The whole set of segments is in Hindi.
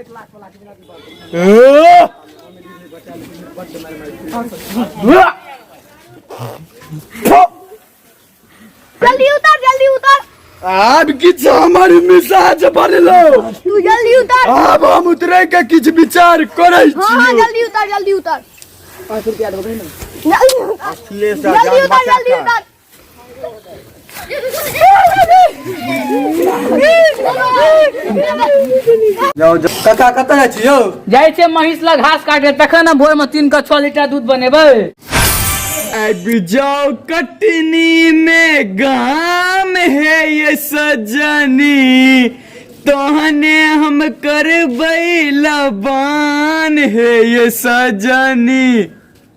जल्दी उतर, जल्दी उतर। अब किछ हमारी मिजाज बदलो। तू जल्दी उतर। अब हम उतरे के किछ विचार करे छी। हाँ, जल्दी उतर, जल्दी उतर। 5 रुपया दो ना। जल्दी उतर, जल्दी उतर, जल्दी उतर। जाओ काका कत जाय छी यौ? जाय छे महिष लग घास काटे तखन न भोर में 3 का 6 लीटर दूध बनेबै। अब जाओ कटनी में गाम है ये सजनी, तोहने हम करबै लबान है ये सजनी,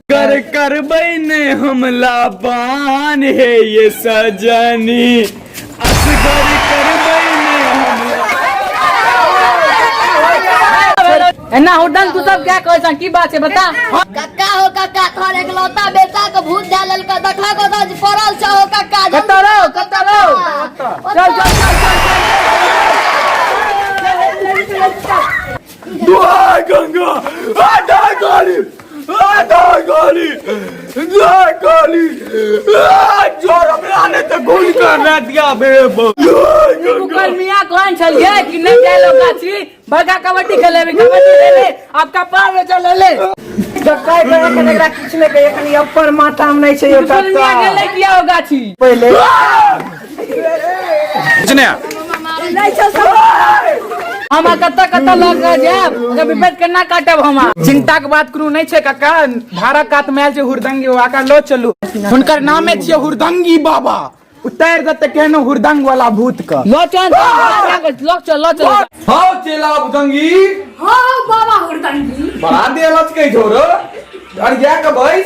करबै ने हम लाबान है ये सजनी, असगर करबै ने हम। एना होडन तू सब क्या कहै छ? की बात है बता। कक्का हो कक्का, तोहर एकलौता बेटा के भूत डालल का देखा को तो पड़ल छ हो कक्का। कत्ता रहो, कत्ता रहो। चल चल चल। दुआ गंगा आधा गाली, आधा गाली, दुआ गाली, जोर में आने तो गोली कर दिया बे। कुकर मियां कौन छलिए कि नहीं जाय लो गाछी बड़का कबड्डी खेले में कबड्डी ले ले आपका पार में चल ले। जक्काई करे के एकरा किछ ने के एखनी ऊपर माथा में नहीं छै यो कुकर मियां कक्का। गेले किया हो गाछी पहले किसने नहीं चल सब। हम कत्ता कत्ता लग जाब जब विपद करना काटब हम। चिंता के बात करू नहीं छै कक्का, धारा कात मैल छै हुरदंगी हो आका लो चलू। हुनकर नामे छियै हुरदंगी बाबा, उतार देते केहनो हुरदंग वाला भूत का। लो चल लो चल लो चल। हां चला बुदंगी। हां बाबा हुरदंगी। बड़ा देलत के झोरो घर जा के बैस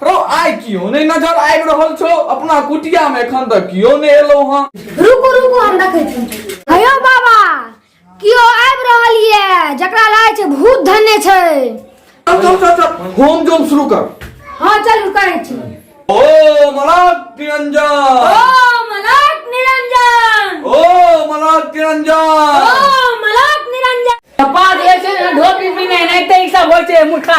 रो। आइ कियो नहीं नजर आबि रहल छो अपना कुटिया में, एखन तक कियो नहीं एलो हां। रुको रुको हम देखै छी। हेयो बाबा कियो आबि रहल ये जकरा लागे छै भूत धने छै। चल होम जोम शुरू कर। हां चल करै छी। ओ मलाक निरंजन, ओ मलाक निरंजन, ओ मलाक निरंजन, ओ मलाक निरंजन। पाद ऐसे ढोपी भी नहीं ते ई सब होय छै मुठा।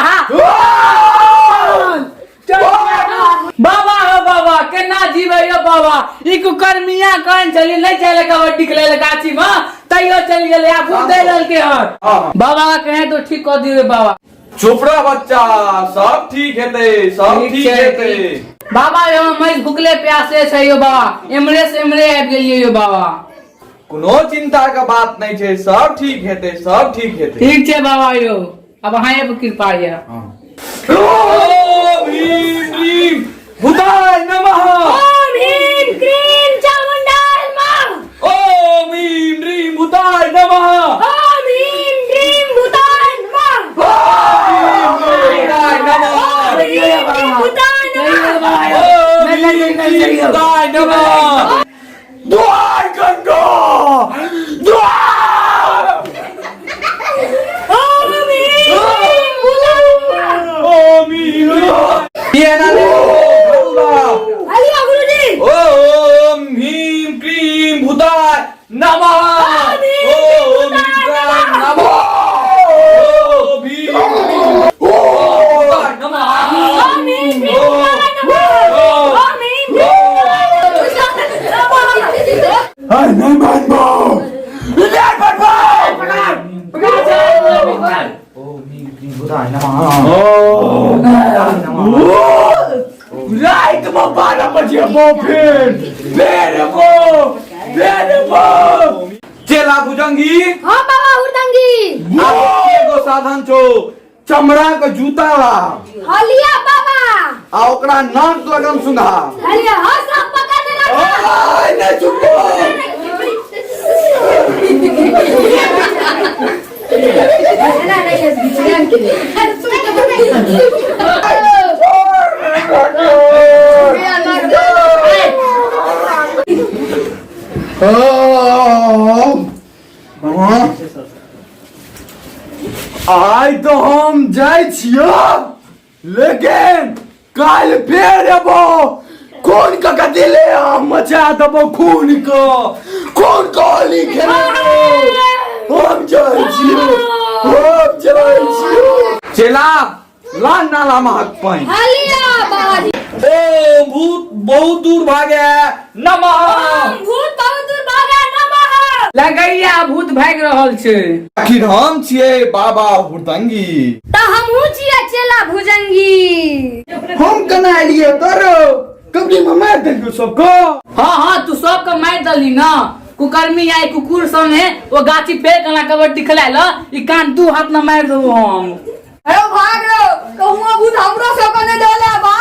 बाबा हो बाबा केना जीवे यो बाबा। ई कुकर मियां कौन चली नहीं चले कबड्डी खेले ले गाछी में तैयो चल गेले आ भूत दे दल के हर। बाबा का कहे तो ठीक कर दिए बाबा। चुप रह बच्चा, सब ठीक हेते, सब ठीक हेते। बाबा यो मैं भूखले प्यासे छै यो बाबा, एमरे से एमरे आबि गेलिए यो बाबा। कोनो चिंता का बात नहीं छै, सब ठीक हेते, सब ठीक हेते। ठीक छै बाबा यो, अब अहाँ पे कृपा ये। ओम ह्रीं ह्रीं भूताय नमः, ओम ह्रीं क्रीं चामुंडाय नमः, ओम ह्रीं ह्रीं भूताय नमः, ओम ह्रीं क्रीं भूताय नमः, ओम ह्रीं भूताय नमः, ओम ह्रीं भूताय नमः, ओम ह्रीं भूताय नमः। दुआ गंगा, दुआ ओम ह्रीं भूताय नमः। ओम ह्रीं ये ना ले हलिया गुरुजी। ओम ह्रीं क्रीं भूताय नमः, ओम ह्रीं भूताय नमः, ओम ह्रीं भूताय नमः, ओम ह्रीं भूताय नमः, ओम ह्रीं भूताय नमः। हाय नहीं मानबो, नहीं मानबो। राइट में 12 बजे वो फिर मेरे वो चेला भुजंगी। हाँ बाबा हुरदंगी। एगो साधन छो चमड़ा के जूता ला हलिया बाबा। आ ओकरा नाक लगन सुंघा। हलिया हाँ सब पता देना। ओए नहीं चुपो। ना नहीं है बिचड़न के लिए। आई तो हम जाय छियो, लेकिन काल फेर एबो। खून का कदिले हम मचा देबो, खून का खून का होली खेले हम जाय छियो। चेला ला नाला महक पाई हलिया बाबाजी ओ भूत बहुत दूर भागे नमः भूत बहुत दूर भागे नमः लगैया भूत भाग रहल छै। आखिर हम छिए बाबा हुड़दंगी त हमहू छियै चेला भुजंगी। हम कना एलिए तोरो कबरी में मार देलियो सबको। हाँ तू सबके मारि दली ना। कुकर्मी आई कुकुर संगे वो गाछी पे कना कबड्डी खेलाय ल ई कान दू हाथ न मारि देबो हम। अरे भाग रो कहूँ भूत हमरो सबके ने डोले बा